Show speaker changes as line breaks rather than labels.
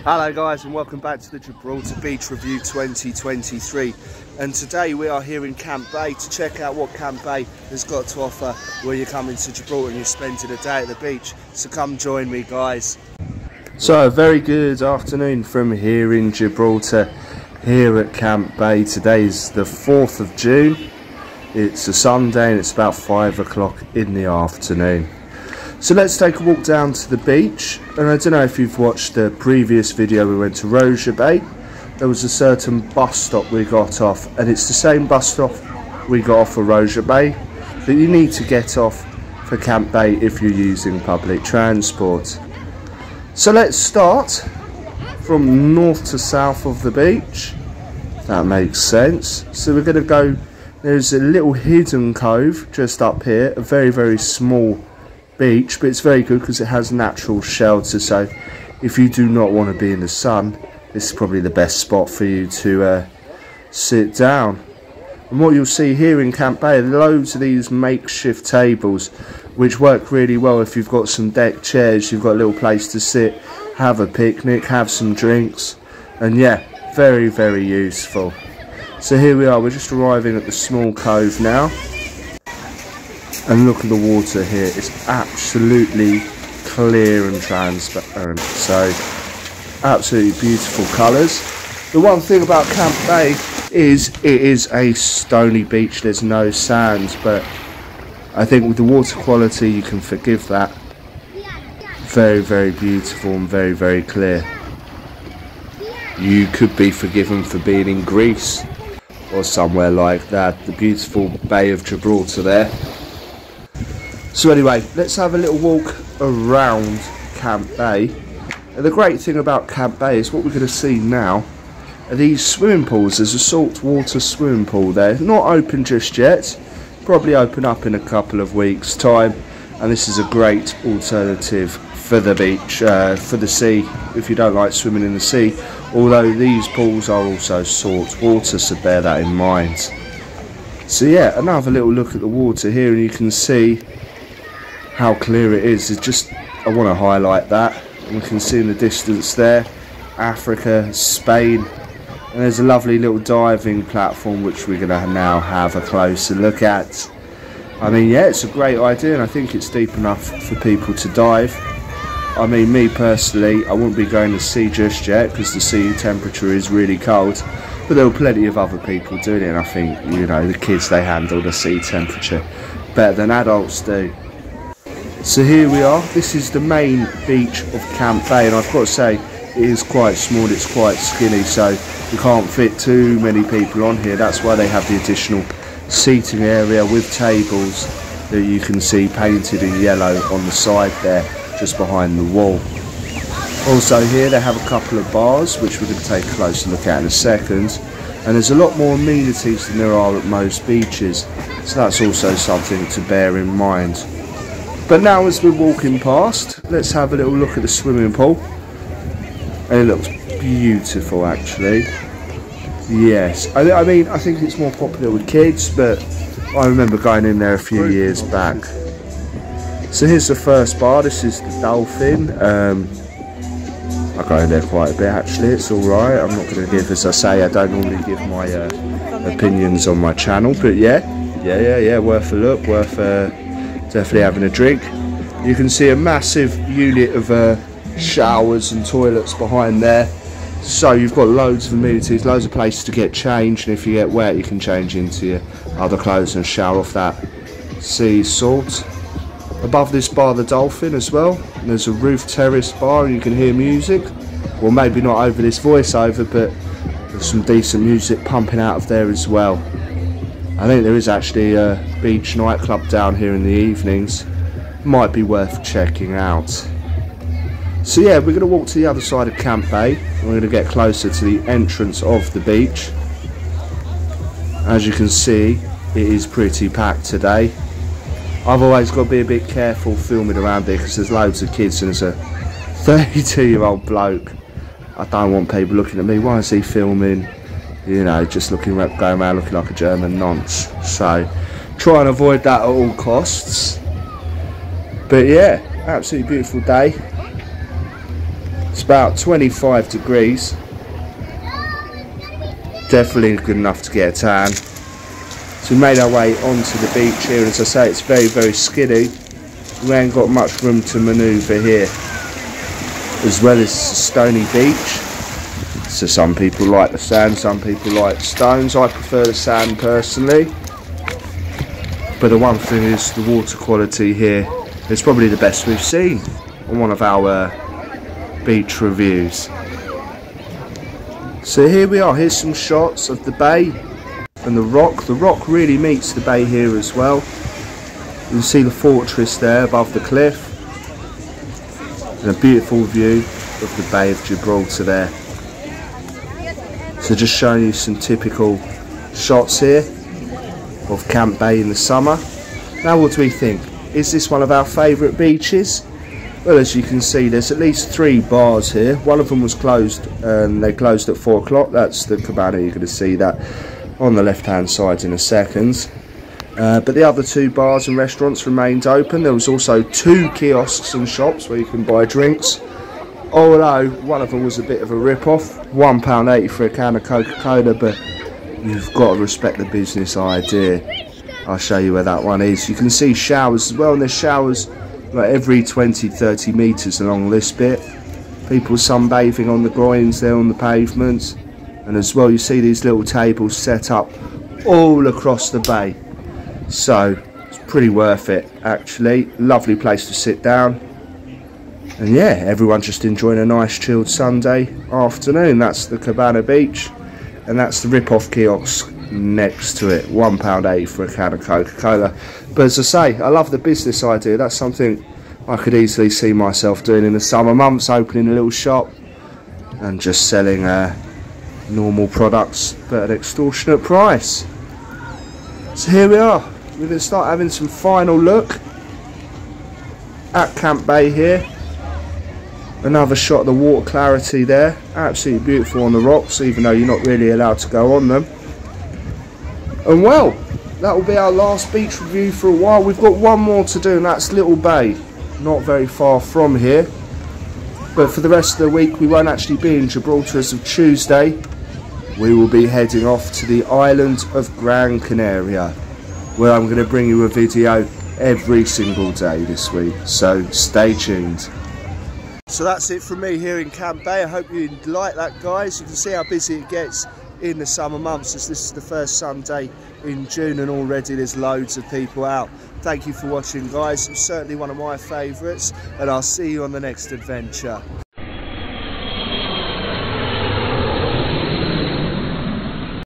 Hello guys, and welcome back to the Gibraltar Beach Review 2023. And today we are here in Camp Bay to check out what Camp Bay has got to offer where you're coming to Gibraltar and you're spending a day at the beach. So come join me guys. So a very good afternoon from here in Gibraltar, here at Camp Bay. Today is the 4th of June. It's a Sunday and it's about 5 o'clock in the afternoon. So let's take a walk down to the beach. And I don't know if you've watched the previous video, we went to Rosia Bay. There was a certain bus stop we got off, and it's the same bus stop we got off for Rosia Bay that you need to get off for Camp Bay if you're using public transport. So let's start from north to south of the beach. That makes sense. So we're going to go, there's a little hidden cove just up here, a very, very small beach, but it's very good because it has natural shelter. So if you do not want to be in the sun, this is probably the best spot for you to sit down. And what you'll see here in Camp Bay are loads of these makeshift tables which work really well if you've got some deck chairs, you've got a little place to sit, have a picnic, have some drinks, and yeah, very, very useful. So here we are, we're just arriving at the small cove now. And look at the water here, it's absolutely clear and transparent, so absolutely beautiful colours. The one thing about Camp Bay is it is a stony beach, there's no sand, but I think with the water quality you can forgive that. Very, very beautiful and very, very clear. You could be forgiven for being in Greece or somewhere like that, the beautiful Bay of Gibraltar there. So anyway, let's have a little walk around Camp Bay. And the great thing about Camp Bay is what we're going to see now are these swimming pools. There's a saltwater swimming pool there, not open just yet, probably open up in a couple of weeks time, and this is a great alternative for the beach, for the sea, if you don't like swimming in the sea, although these pools are also salt water, so bear that in mind. So yeah, another little look at the water here, and you can see how clear it is. It's just, I want to highlight that. We can see in the distance there Africa, Spain, and there's a lovely little diving platform which we're going to now have a closer look at. I mean, yeah, it's a great idea, and I think it's deep enough for people to dive. I mean, me personally, I wouldn't be going to sea just yet because the sea temperature is really cold, but there were plenty of other people doing it, and I think, you know, the kids, they handle the sea temperature better than adults do. So here we are, this is the main beach of Camp Bay, and I've got to say it is quite small, it's quite skinny, so you can't fit too many people on here. That's why they have the additional seating area with tables that you can see painted in yellow on the side there, just behind the wall. Also here they have a couple of bars which we're going to take a closer look at in a second, and there's a lot more amenities than there are at most beaches, so that's also something to bear in mind. But now as we're walking past, let's have a little look at the swimming pool. And it looks beautiful actually. Yes, I mean, I think it's more popular with kids, but I remember going in there a few years back. So here's the first bar, this is the Dolphin. I go in there quite a bit actually, it's alright. I'm not going to give, as I say, I don't normally give my opinions on my channel, but yeah, worth a look, worth definitely having a drink. You can see a massive unit of showers and toilets behind there, so you've got loads of amenities, loads of places to get changed, and if you get wet you can change into your other clothes and shower off that sea salt. Above this bar, the Dolphin as well, and there's a roof terrace bar and you can hear music, well maybe not over this voiceover, but there's some decent music pumping out of there as well. I think there is actually a beach nightclub down here in the evenings. Might be worth checking out. So yeah, we're going to walk to the other side of Camp Bay. We're going to get closer to the entrance of the beach. As you can see, it is pretty packed today. I've always got to be a bit careful filming around here because there's loads of kids and there's a 32-year-old bloke. I don't want people looking at me, why is he filming? You know, just going around looking like a German nonce. So try and avoid that at all costs. But yeah, absolutely beautiful day. It's about 25 degrees. Definitely good enough to get a tan. So we made our way onto the beach here. As I say, it's very, very skinny. We ain't got much room to manoeuvre here. As well as stony beach. So some people like the sand, some people like stones. I prefer the sand personally. But the one thing is the water quality here is probably the best we've seen on one of our beach reviews. So here we are, here's some shots of the bay and the rock. The rock really meets the bay here as well. You can see the fortress there above the cliff. And a beautiful view of the Bay of Gibraltar there. So just showing you some typical shots here of Camp Bay in the summer. Now what do we think? Is this one of our favourite beaches? Well, as you can see, there's at least 3 bars here. One of them was closed, and they closed at 4 o'clock. That's the cabana. You're going to see that on the left hand side in a second. But the other 2 bars and restaurants remained open. There was also 2 kiosks and shops where you can buy drinks. Although one of them was a bit of a rip-off. £1.80 for a can of Coca-Cola, but you've got to respect the business idea. I'll show you where that one is. You can see showers as well, and there's showers like every 20-30 metres along this bit. People sunbathing on the groins there on the pavements. And as well, you see these little tables set up all across the bay. So it's pretty worth it actually. Lovely place to sit down. And yeah, everyone just enjoying a nice chilled Sunday afternoon. That's the Cabana Beach, and that's the rip-off kiosk next to it. £1.80 for a can of Coca-Cola. But as I say, I love the business idea. That's something I could easily see myself doing in the summer months, opening a little shop and just selling normal products but at an extortionate price. So here we are. We're going to start having some final look at Camp Bay here. Another shot of the water clarity there. Absolutely beautiful on the rocks, even though you're not really allowed to go on them. And well, that will be our last beach review for a while. We've got one more to do, and that's Little Bay, not very far from here. But for the rest of the week we won't actually be in Gibraltar as of Tuesday. We will be heading off to the island of Gran Canaria, where I'm going to bring you a video every single day this week, so stay tuned. So that's it from me here in Camp Bay. I hope you like that, guys. You can see how busy it gets in the summer months, as this is the first Sunday in June and already there's loads of people out. Thank you for watching, guys. It's certainly one of my favourites, and I'll see you on the next adventure.